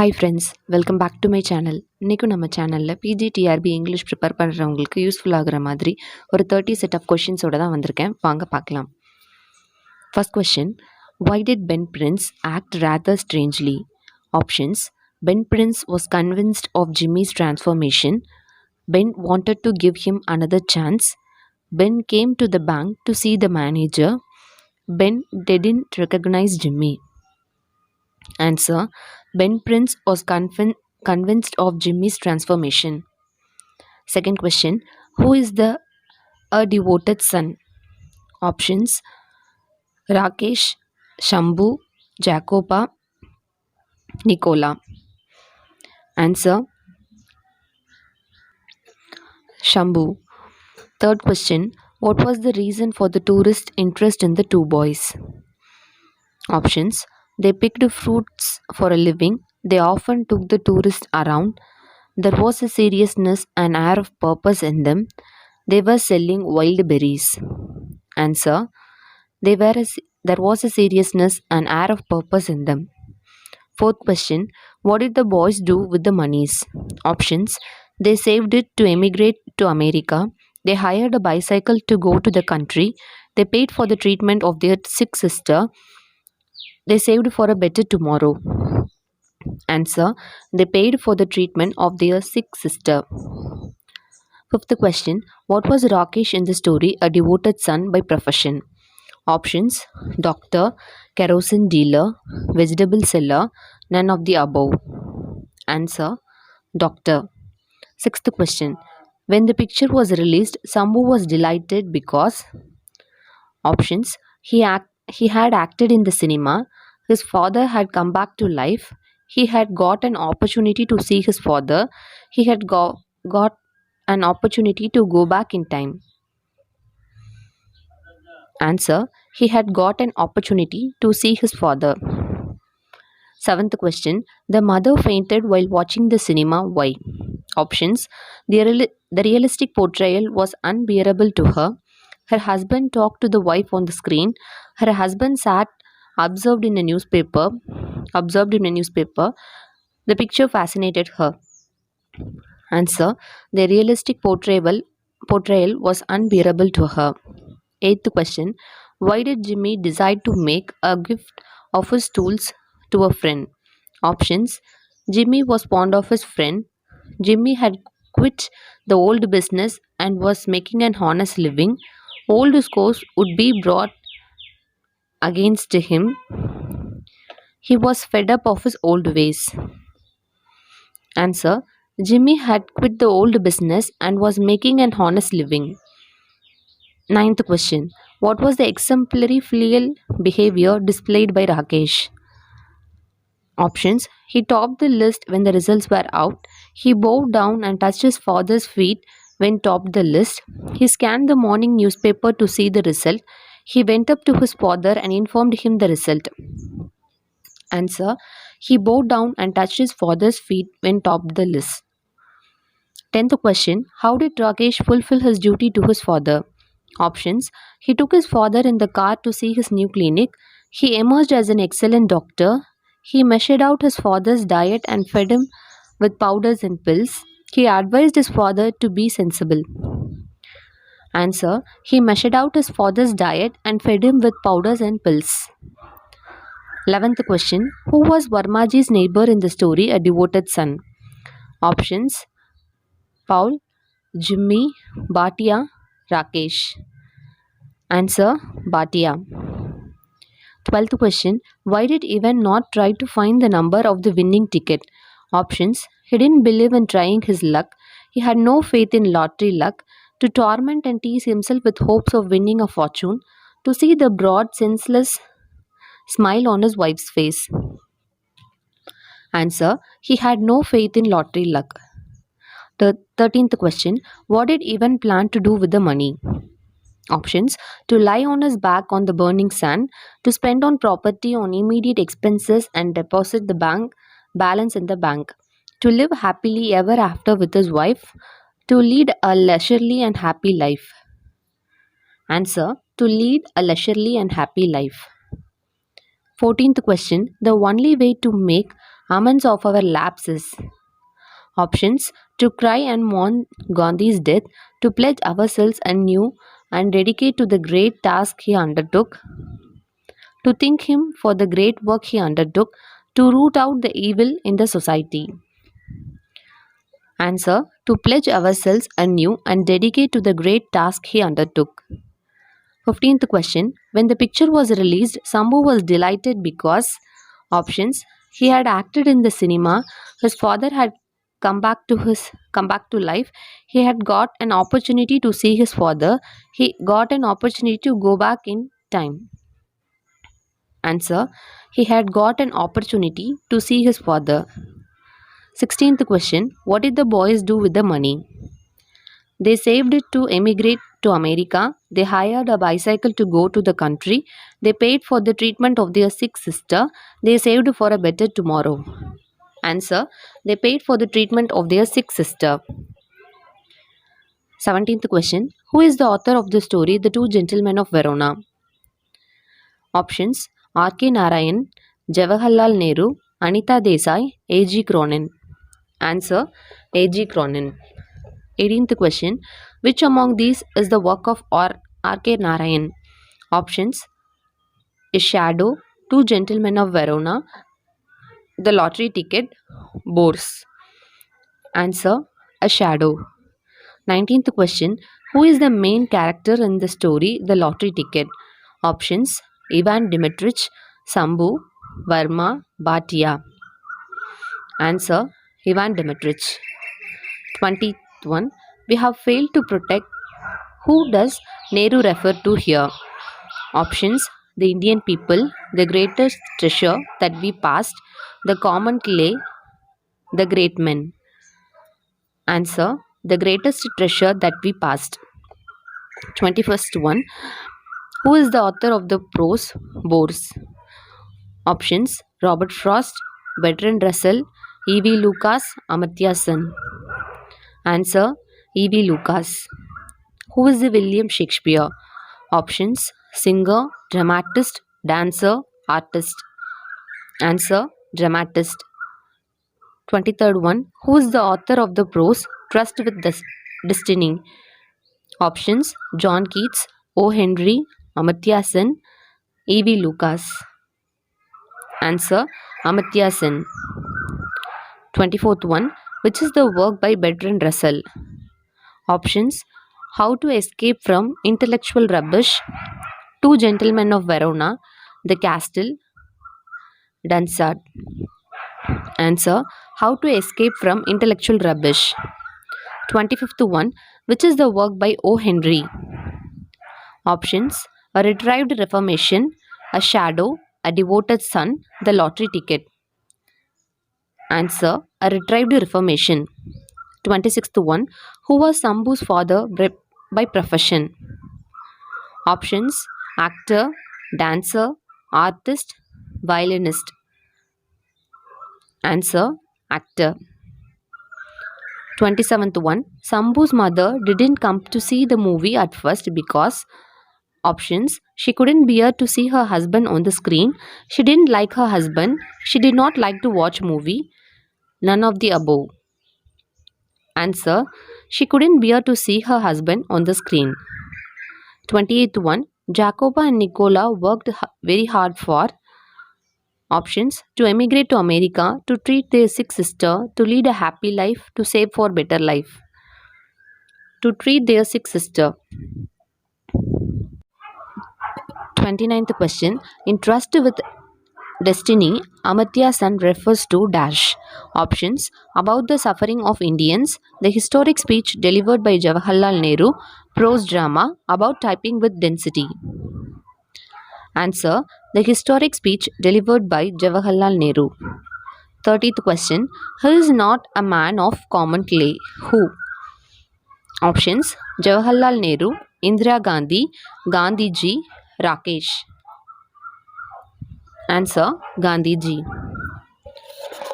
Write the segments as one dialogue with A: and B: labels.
A: Hi friends, welcome back to my channel. இன்றைக்கும் நம்ம சேனலில் பிஜிடிஆர்பி இங்கிலீஷ் ப்ரிப்பேர் பண்ணுறவங்களுக்கு யூஸ்ஃபுல் ஆகிற மாதிரி ஒரு 30 செட் ஆஃப் கொஷின்ஸோட தான் வந்திருக்கேன். வாங்க பார்க்கலாம். First question, why did Ben Prince act rather strangely? Options: Ben Prince was convinced of Jimmy's transformation. Ben wanted to give him another chance. Ben came to the bank to see the manager. Ben didn't recognize Jimmy. Answer: Ben Prince was convinced of Jimmy's transformation. Second question, who is a devoted son? Options: Rakesh, Shambhu, Jacoba, Nicola. Answer: Shambhu. Third question, what was the reason for the tourist interest in the two boys? Options: they picked fruits for a living. They often took the tourists around. There was a seriousness and air of purpose in them. They were selling wild berries. Answer: there was a seriousness and air of purpose in them. Fourth question, what did the boys do with the monies? Options: they saved it to emigrate to America. They hired a bicycle to go to the country. They paid for the treatment of their sick sister. They saved for a better tomorrow. Answer: they paid for the treatment of their sick sister. Fifth question, what was Rakesh in the story a devoted son by profession? Options: doctor, kerosene dealer, vegetable seller, none of the above. Answer: doctor. Sixth question, when the picture was released, Shambhu was delighted because. Options: he had acted in the cinema. His father had come back to life. He had got an opportunity to see his father. He had got an opportunity to go back in time. Answer: he had got an opportunity to see his father. Seventh question, the mother fainted while watching the cinema. Why? Options: the realistic portrayal was unbearable to her. Her husband talked to the wife on the screen. Her husband sat observed in a newspaper. The picture fascinated her. Answer: the realistic portrayal was unbearable to her. Eighth question, why did Jimmy decide to make a gift of his tools to a friend? Options: Jimmy was fond of his friend. Jimmy had quit the old business and was making an honest living. Old scores would be brought against him. He was fed up of his old ways. Answer: Jimmy had quit the old business and was making an honest living. Ninth question, what was the exemplary filial behavior displayed by Rakesh? Options: he topped the list when the results were out. He bowed down and touched his father's feet when topped the list. He scanned the morning newspaper to see the result. He went up to his father and informed him the result. Answer: he bowed down and touched his father's feet when topped the list. 10th question, how did Rakesh fulfill his duty to his father? Options: he took his father in the car to see his new clinic. He emerged as an excellent doctor. He measured out his father's diet and fed him with powders and pills. He advised his father to be sensible. Answer: he measured out his father's diet and fed him with powders and pills. 11th question, who was Varmaji's neighbor in the story a devoted son? Options: Paul, Jimmy, Bhatia, Rakesh. Answer: Bhatia. 12th question, why did Ivan not try to find the number of the winning ticket? Options: he didn't believe in trying his luck. He had no faith in lottery luck. To torment and tease himself with hopes of winning a fortune. To see the broad, senseless smile on his wife's face. Answer: he had no faith in lottery luck. The 13th question, what did Ivan plan to do with the money? Options: to lie on his back on the burning sand, to spend on property, on immediate expenses and deposit the bank balance in the bank, to live happily ever after with his wife, to lead a leisurely and happy life. Answer: to lead a leisurely and happy life. 14th question, the only way to make amends of our lapses? Options: to cry and mourn Gandhi's death, to pledge ourselves anew and dedicate to the great task he undertook, to thank him for the great work he undertook, to root out the evil in the society. Answer: to pledge ourselves anew and dedicate to the great task he undertook. 15th question. When the picture was released, Sambhu was delighted because options: he had acted in the cinema, his father had come back to life, he had got an opportunity to see his father, he got an opportunity to go back in time. Answer: he had got an opportunity to see his father. 16th question. What did the boys do with the money? They saved it to emigrate to America. They hired a bicycle to go to the country. They paid for the treatment of their sick sister. They saved for a better tomorrow. Answer: they paid for the treatment of their sick sister. 17th question. Who is the author of the story The Two Gentlemen of Verona? Options: R.K. Narayan, Jawaharlal Nehru, Anita Desai, A.G. Cronin. Answer: A.G. Cronin. 18th question. Which among these is the work of R.K. Narayan? Options: A Shadow, Two Gentlemen of Verona, The Lottery Ticket, Bores. Answer: A Shadow. 19th question. Who is the main character in the story The Lottery Ticket? Options: Ivan Dimitrich, Sambhu, Varma, Bhatia. Answer: Ivan Dimitrich. 21. We have failed to protect. Who does Nehru refer to here? Options: the Indian people, the greatest treasure that we passed, the common clay, the great men. Answer: the greatest treasure that we passed. 21st one. Who is the author of the prose Bores? Options: Robert Frost, Bertrand Russell, E.V. Lucas, Amartya Sen. Answer: E.V. Lucas. Who is the William Shakespeare? Options: singer, dramatist, dancer, artist. Answer: dramatist. 23rd one. Who is the author of the prose Trust with Destiny? Options: John Keats, O. Henry, Amartya Sen, E.V. Lucas. Answer: Amartya Sen. 24th one. Which is the work by Bertrand Russell? Options: How to Escape from Intellectual Rubbish, Two Gentlemen of Verona, The Castle, Dunsart. Answer: How to Escape from Intellectual Rubbish. 25th one. Which is the work by O. Henry? Options: A Retrieved Reformation, A Shadow, A Devoted Son, The Lottery Ticket. Answer: A Retrieved Reformation. 26th one. Who was Sambhu's father by profession? Options: actor, dancer, artist, violinist. Answer: actor. 27th one. Sambhu's mother didn't come to see the movie at first because options: she couldn't bear to see her husband on the screen, she didn't like her husband, she did not like to watch movie, none of the above. Answer: she couldn't bear to see her husband on the screen. 28th one. Jacoba and Nicola worked very hard for options: to emigrate to America, to treat their sick sister, to lead a happy life, to save for better life. To treat their sick sister. 29th question. In Trust with Destiny, Amartya Sen refers to dash. Options: about the suffering of Indians, the historic speech delivered by Jawaharlal Nehru, prose drama about typing with density. Answer: the historic speech delivered by Jawaharlal Nehru. 30th question. He is not a man of common clay. Who? Options: Jawaharlal Nehru, Indira Gandhi, Gandhiji, Rakesh. Answer: Gandhiji.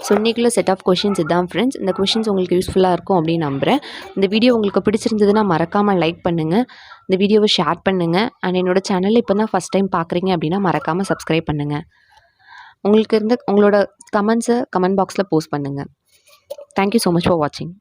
A: So இன்றைக்குள்ள set of questions இதுதான் friends. இந்த questions உங்களுக்கு யூஸ்ஃபுல்லாக இருக்கும் அப்படின்னு நம்புகிறேன். இந்த video உங்களுக்கு பிடிச்சிருந்ததுன்னா மறக்காமல் லைக் பண்ணுங்கள், இந்த வீடியோவை ஷேர் பண்ணுங்கள். அண்ட் என்னோடய சேனலில் இப்போ தான் ஃபஸ்ட் டைம் பார்க்குறீங்க அப்படின்னா மறக்காமல் சப்ஸ்கிரைப் பண்ணுங்கள். உங்களுக்கு இருந்த உங்களோட கமெண்ட்ஸை கமெண்ட் பாக்ஸில் போஸ்ட் பண்ணுங்கள். தேங்க்யூ ஸோ மச் ஃபார் வாட்சிங்.